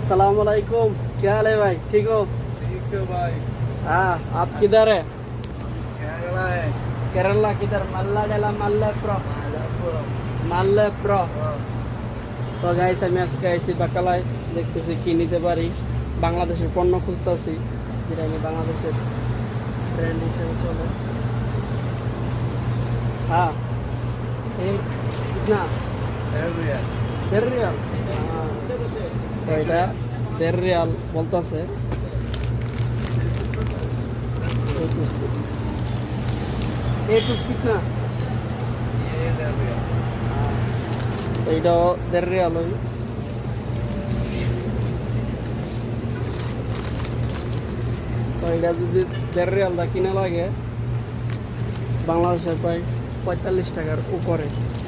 अस्सलाम वालेकुम। क्या हाल है भाई, ठीक हो? ठीक है भाई। हाँ, आप किधर है? केरला है। केरला किधर? मल्लाडेला मल्लेप्रो। মালাপুরম। মাল্লেপ্রো। তো গাইস, আমি আজকে এসেছি বাকালায়, দেখতেছি কি নিতে পারি। বাংলাদেশের পণ্য খুঁজতেছি, যেটা আমি বাংলাদেশের ব্র্যান্ড হিসেবে চলে। হ্যাঁ, এই কিতনা? 1.5 रियाल। 1.5 রিয়াল। তো এটা 1.5 রিয়াল বলতেছে। এই টুস কিতনা? ये 1.5 रियाल। তো এটাও 1.5 রিয়াল ওই। তো এটা যদি 1.5 রিয়ালটা কিনা লাগে বাংলাদেশের প্রায় 45 টাকার উপরে।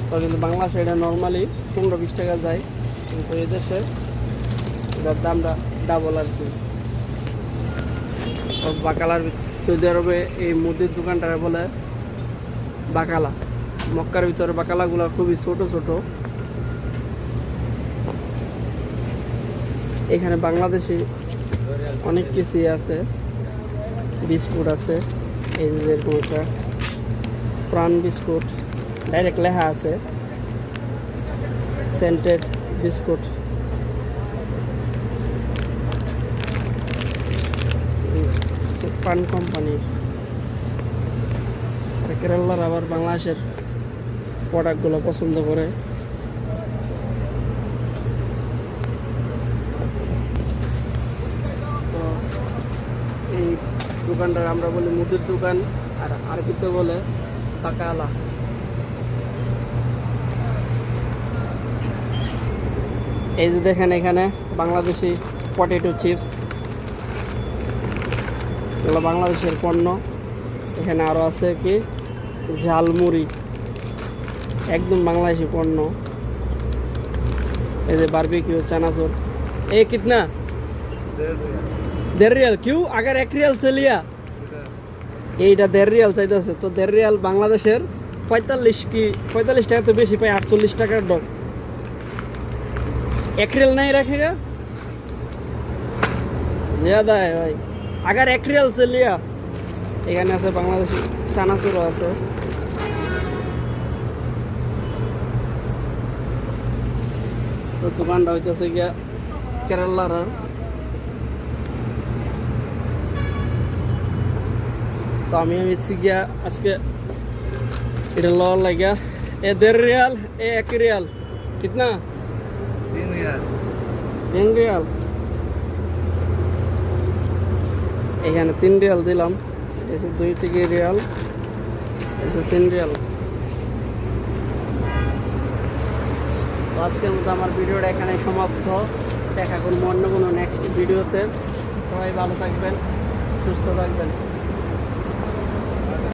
তো কিন্তু বাংলাদেশে এটা নর্মালি 15-20 টাকা যায়, কিন্তু এই দেশে এটার দামটা ডাবল আর কি। তো বাকালার সৌদি আরবে এই মুদির দোকানটারে বলে বাকালা। মক্কার ভিতরে বাকালাগুলো খুবই ছোট ছোট। এখানে বাংলাদেশি অনেক কিছুই আছে, বিস্কুট আছে, এই যে এরকম একটা প্রাণ বিস্কুট, ডাইরেক্ট লেখা আছে সেন্টেড বিস্কুট। পান কোম্পানির। কেরালার আবার বাংলাদেশের প্রোডাক্টগুলো পছন্দ করে। তো এই দোকানটার আমরা বলি মুদির দোকান, আর আরবিতে বলে বাকালা। এই যে দেখেন এখানে বাংলাদেশি পটেটো চিপস, এগুলো বাংলাদেশের পণ্য। এখানে আরও আছে কি ঝালমুড়ি, একদম বাংলাদেশি পণ্য। এই যে বারবিকিউ চানাচুর। এই কিতনা? 1.5 रियाल। 1.5 রিয়াল। কিউ আগার 1 রিয়াল সে লিয়া? এইটা 1.5 রিয়াল চাইতেছে। তো 1.5 রিয়াল বাংলাদেশের 45 টাকা তো বেশি পাই, 48 টাকার ডর। 1 रियल नहीं रखेगा, ज्यादा है भाई। अगर 1 रियल से लिया। এখানে আছে বাংলাদেশি চানাচুরও আছে। তো দোকানটা হইতেছে গিয়া কেরালার। তো আমি এসেছি গিয়া আজকে এটা লওয়ার লাগিয়া। এ 1.5 রিয়াল, এ 1 রিয়াল। কিতনা? 3 रियाल। 3 রিয়াল। এখানে 3 রিয়াল দিলাম। এসে 2 থেকে রিয়াল, এসে 3 রিয়াল। তো আজকের মতো আমার ভিডিওটা এখানে সমাপ্ত। দেখা করবো অন্য কোনো নেক্সট ভিডিওতে। সবাই ভালো থাকবেন, সুস্থ থাকবেন।